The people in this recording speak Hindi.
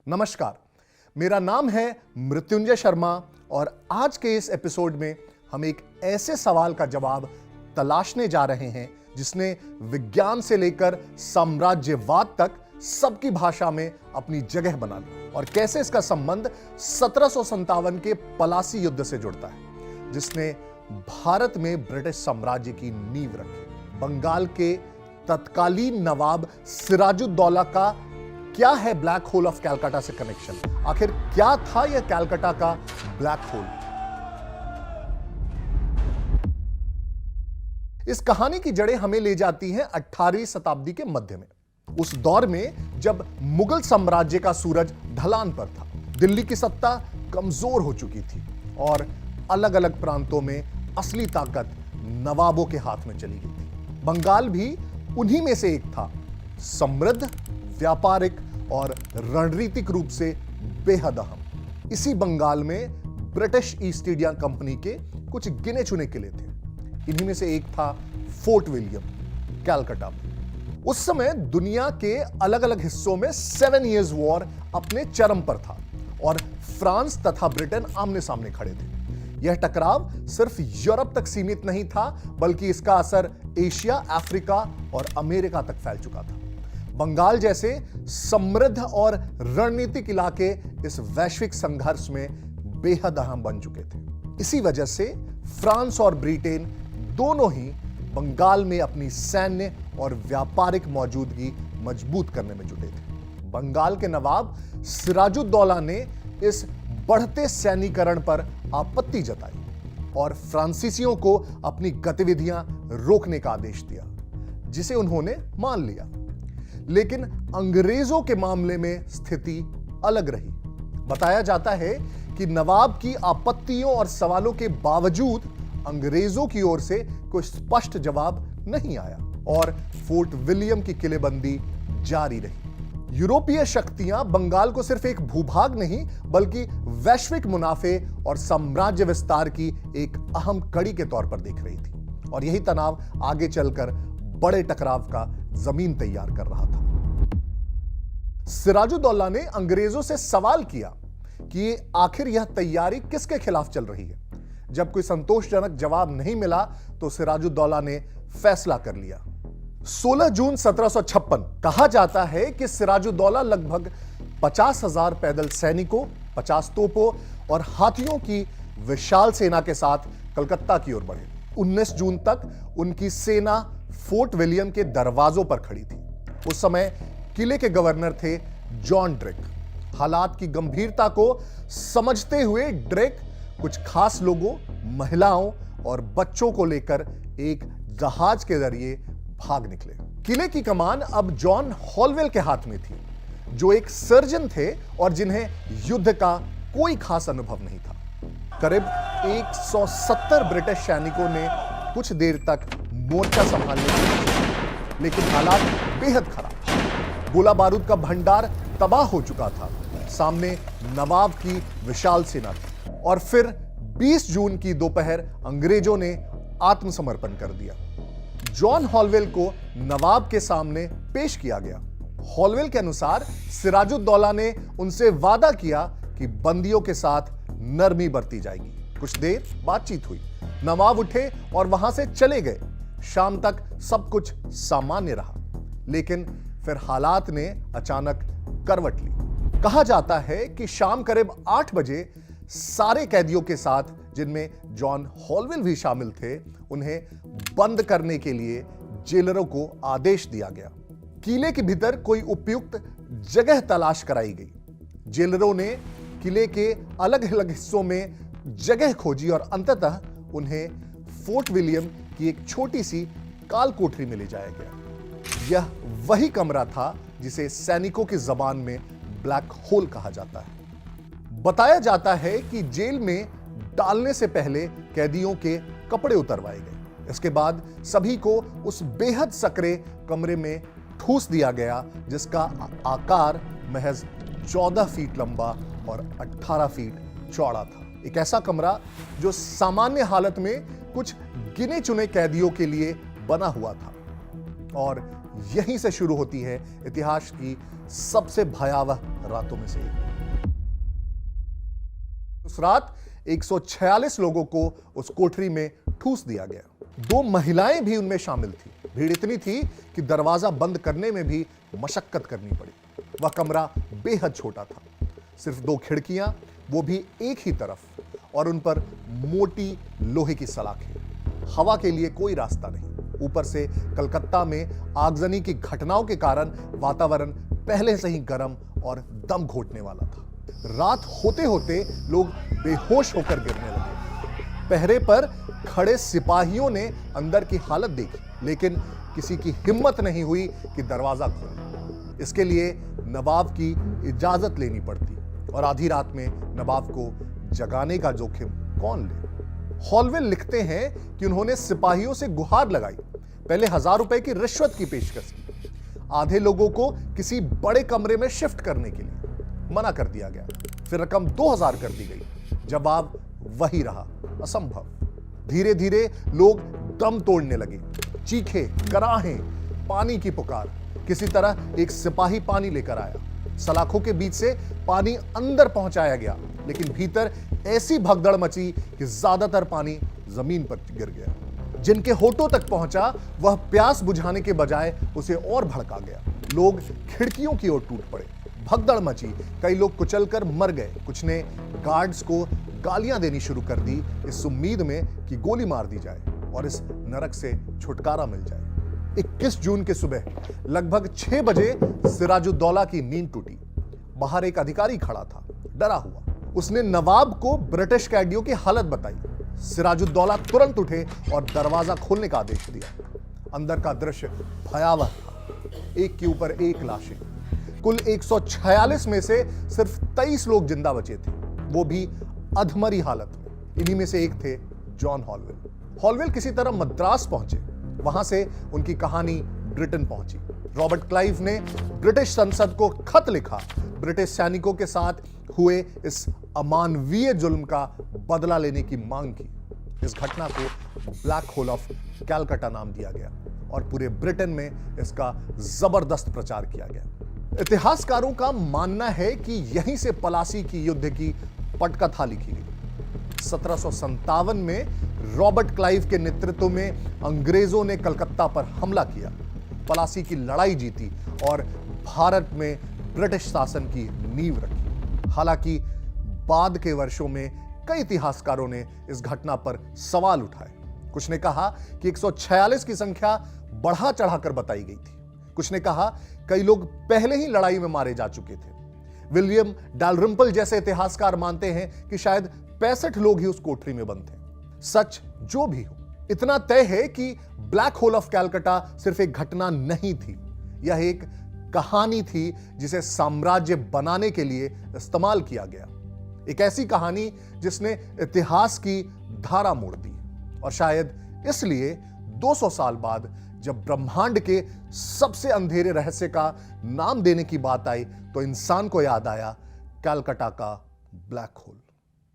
नमस्कार, मेरा नाम है मृत्युंजय शर्मा और आज के इस एपिसोड में हम एक ऐसे सवाल का जवाब तलाशने जा रहे हैं जिसने विज्ञान से लेकर साम्राज्यवाद तक सबकी भाषा में अपनी जगह बना ली और कैसे इसका संबंध 1757 के पलासी युद्ध से जुड़ता है जिसने भारत में ब्रिटिश साम्राज्य की नींव रखी। बंगाल के तत्कालीन नवाब सिराजुद्दौला का क्या है ब्लैक होल ऑफ कैलकाटा से कनेक्शन? आखिर क्या था यह कैलकाटा का ब्लैक होल? इस कहानी की जड़ें हमें ले जाती हैं 18वीं शताब्दी के मध्य में, उस दौर में जब मुगल साम्राज्य का सूरज ढलान पर था। दिल्ली की सत्ता कमजोर हो चुकी थी और अलग अलग प्रांतों में असली ताकत नवाबों के हाथ में चली गई थी। बंगाल भी उन्हीं में से एक था, समृद्ध, व्यापारिक और रणनीतिक रूप से बेहद अहम। इसी बंगाल में ब्रिटिश ईस्ट इंडिया कंपनी के कुछ गिने चुने किले थे। इन्हीं में से एक था फोर्ट विलियम, कैलकाटा में। उस समय दुनिया के अलग अलग हिस्सों में 7 इयर्स वॉर अपने चरम पर था और फ्रांस तथा ब्रिटेन आमने सामने खड़े थे। यह टकराव सिर्फ यूरोप तक सीमित नहीं था बल्कि इसका असर एशिया, अफ्रीका और अमेरिका तक फैल चुका था। बंगाल जैसे समृद्ध और रणनीतिक इलाके इस वैश्विक संघर्ष में बेहद अहम बन चुके थे। इसी वजह से फ्रांस और ब्रिटेन दोनों ही बंगाल में अपनी सैन्य और व्यापारिक मौजूदगी मजबूत करने में जुटे थे। बंगाल के नवाब सिराजुद्दौला ने इस बढ़ते सैन्यीकरण पर आपत्ति जताई और फ्रांसीसियों को अपनी गतिविधियां रोकने का आदेश दिया, जिसे उन्होंने मान लिया। लेकिन अंग्रेजों के मामले में स्थिति अलग रही। बताया जाता है कि नवाब की आपत्तियों और सवालों के बावजूद अंग्रेजों की ओर से कोई स्पष्ट जवाब नहीं आया और फोर्ट विलियम की किलेबंदी जारी रही। यूरोपीय शक्तियां बंगाल को सिर्फ एक भूभाग नहीं बल्कि वैश्विक मुनाफे और साम्राज्य विस्तार की एक अहम कड़ी के तौर पर देख रही थी और यही तनाव आगे चलकर बड़े टकराव का जमीन तैयार कर रहा था। सिराजुद्दौला ने अंग्रेजों से सवाल किया कि आखिर यह तैयारी किसके खिलाफ चल रही है। जब कोई संतोषजनक जवाब नहीं मिला तो सिराजुद्दौला ने फैसला कर लिया। 16 जून 1756 कहा जाता है कि सिराजुद्दौला लगभग 50,000 पैदल सैनिकों, 50 तोपों और हाथियों की विशाल सेना के साथ कलकत्ता की ओर बढ़े। 19 जून तक उनकी सेना फोर्ट विलियम के दरवाजों पर खड़ी थी। उस समय किले के गवर्नर थे जॉन ड्रेक। हालात की गंभीरता को समझते हुए ड्रेक कुछ खास लोगों, महिलाओं और बच्चों को लेकर एक जहाज के जरिए भाग निकले। किले की कमान अब जॉन हॉलवेल के हाथ में थी, जो एक सर्जन थे और जिन्हें युद्ध का कोई खास अनुभव नहीं था। करीब 170 ब्रिटिश सैनिकों ने कुछ देर तक मोर्चा संभालने की कोशिश, लेकिन हालात बेहद खराब। गोला बारूद का भंडार तबाह हो चुका था। सामने नवाब की विशाल सेना थी और फिर 20 जून की दोपहर अंग्रेजों ने आत्मसमर्पण कर दिया। जॉन हॉलवेल को नवाब के सामने पेश किया गया। हॉलवेल के अनुसार सिराजुद्दौला ने उनसे वादा किया कि बंदियों के साथ नरमी बरती जाएगी। कुछ देर बातचीत हुई, नवाब उठे और वहां से चले गए। शाम तक सब कुछ सामान्य रहा, लेकिन फिर हालात ने अचानक करवट ली। कहा जाता है कि शाम करीब 8 बजे सारे कैदियों के साथ, जिनमें जॉन हॉलवेल भी शामिल थे, उन्हें बंद करने के लिए जेलरों को आदेश दिया गया। किले के भीतर कोई उपयुक्त जगह तलाश कराई गई। जेलरों ने किले के अलग अलग हिस्सों में जगह खोजी और अंततः उन्हें फोर्ट विलियम की एक छोटी सी काल कोठरी में ले जाया गया। यह वही कमरा था जिसे सैनिकों की जबान में ब्लैक होल कहा जाता है। बताया जाता है कि जेल में डालने से पहले कैदियों के कपड़े उतरवाए गए। इसके बाद सभी को उस बेहद सकरे कमरे में ठूस दिया गया जिसका आकार महज 14 फीट लंबा और 18 फीट चौड़ा था। एक ऐसा कमरा जो सामान्य हालत में कुछ गिने चुने कैदियों के लिए बना हुआ था और यहीं से शुरू होती है इतिहास की सबसे भयावह रातों में से एक। उस रात 146 लोगों को उस कोठरी में ठूस दिया गया। 2 महिलाएं भी उनमें शामिल थी। भीड़ इतनी थी कि दरवाजा बंद करने में भी मशक्कत करनी पड़ी। वह कमरा बेहद छोटा था, सिर्फ 2 खिड़कियां, वो भी एक ही तरफ, और उन पर मोटी लोहे की सलाखें। हवा के लिए कोई रास्ता नहीं। ऊपर से कलकत्ता में आगजनी की घटनाओं के कारण वातावरण पहले से ही गर्म और दम घोटने वाला था। रात होते होते लोग बेहोश होकर गिरने लगे। पहरे पर खड़े सिपाहियों ने अंदर की हालत देखी, लेकिन किसी की हिम्मत नहीं हुई कि दरवाजा खोले। इसके लिए नवाब की इजाजत लेनी पड़ती, और आधी रात में नवाब को जगाने का जोखिम कौन ले। हॉलवेल लिखते हैं कि उन्होंने सिपाहियों से गुहार लगाई, पहले 1000 रुपए की रिश्वत की पेशकश की। आधे लोगों को किसी बड़े कमरे में शिफ्ट करने के लिए मना कर दिया गया, फिर रकम 2000 कर दी गई। जवाब वही रहा, असंभव। धीरे धीरे लोग दम तोड़ने लगे, चीखे, कराहें, पानी की पुकार। किसी तरह एक सिपाही पानी लेकर आया। सलाखों के बीच से पानी अंदर पहुंचाया गया, लेकिन भीतर ऐसी भगदड़ मची कि ज्यादातर पानी जमीन पर गिर गया। जिनके होठों तक पहुंचा वह प्यास बुझाने के बजाय उसे और भड़का गया। लोग खिड़कियों की ओर टूट पड़े, भगदड़ मची। कई लोग कुचलकर मर गए। कुछ ने गार्ड्स को गालियां देनी शुरू कर दी, इस उम्मीद में कि गोली मार दी जाए और इस नरक से छुटकारा मिल जाए। 21 जून की सुबह लगभग 6 बजे सिराजुद्दौला की नींद टूटी। बाहर एक अधिकारी खड़ा था, डरा हुआ। उसने नवाब को ब्रिटिश कैदियों की हालत बताई। सिराजुद्दौला तुरंत उठे और दरवाजा खोलने का आदेश दिया। अंदर का दृश्य भयावह था, एक के ऊपर एक लाशें। कुल 146 में से सिर्फ 23 लोग जिंदा बचे थे, वो भी अधमरी हालत में। इन्हीं में से एक थे जॉन हॉलवेल। हॉलवेल किसी तरह मद्रास पहुंचे, वहां से उनकी कहानी ब्रिटेन पहुंची। रॉबर्ट क्लाइव ने ब्रिटिश संसद को खत लिखा, ब्रिटिश सैनिकों के साथ हुए इस अमानवीय जुल्म का बदला लेने की मांग की। इस घटना को ब्लैक होल ऑफ कैलकाटा नाम दिया गया और पूरे ब्रिटेन में इसका जबरदस्त प्रचार किया गया। इतिहासकारों का मानना है कि यहीं से पलासी की युद्ध की पटकथा लिखी गई। 1757 में रॉबर्ट क्लाइव के नेतृत्व में अंग्रेजों ने कलकत्ता पर हमला किया, पलासी की लड़ाई जीती और भारत में ब्रिटिश शासन की नींव रखी। हालांकि बाद के वर्षों में कई इतिहासकारों ने इस घटना पर सवाल उठाए। कुछ ने कहा कि 146 की संख्या बढ़ा चढ़ाकर बताई गई थी। कुछ ने कहा कई लोग पहले ही लड़ाई में मारे जा चुके थे। विलियम डालरिम्पल जैसे इतिहासकार मानते हैं कि शायद 65 लोग ही उस कोठरी में बंद थे। सच जो भी हो, इतना तय है कि ब्लैक होल ऑफ कैलकाटा सिर्फ एक घटना नहीं थी, यह एक कहानी थी जिसे साम्राज्य बनाने के लिए इस्तेमाल किया गया। एक ऐसी कहानी जिसने इतिहास की धारा मोड़ दी। और शायद इसलिए 200 साल बाद जब ब्रह्मांड के सबसे अंधेरे रहस्य का नाम देने की बात आई तो इंसान को याद आया कैलकाटा का ब्लैक होल।